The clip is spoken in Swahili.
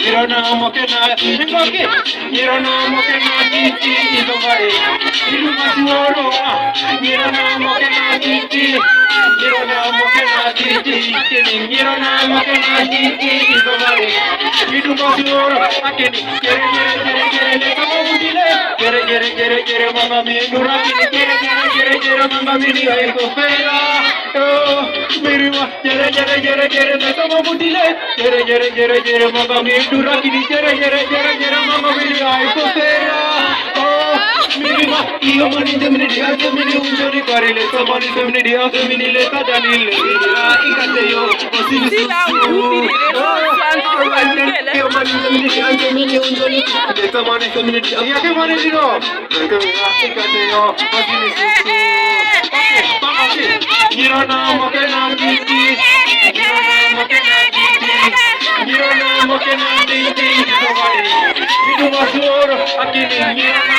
Gironamo che nati, Gironamo che nati, domani, il masuoro, Gironamo che nati, Gironamo che nati, Gironamo che nati, domani, il masuoro, anche di, Gere, mamma mia, Gere, mamma mia, ecco fera, Mirima, Gere, Tamo Mutile, Gere, mamma mia, Durakini, Gere, mamma mia, ecco fera, Mirima, io mani demni dia, demni unjoni karile, samani demni dia, demni leta dalile, ikateyo, osini susu, io mani demni dia, demni unjoni, leta mani demni dia, yake mani dino, ikateyo, osini susu. Gironamo che nati, Gironamo che nati, domani, il masuoro, anche di Gironamo.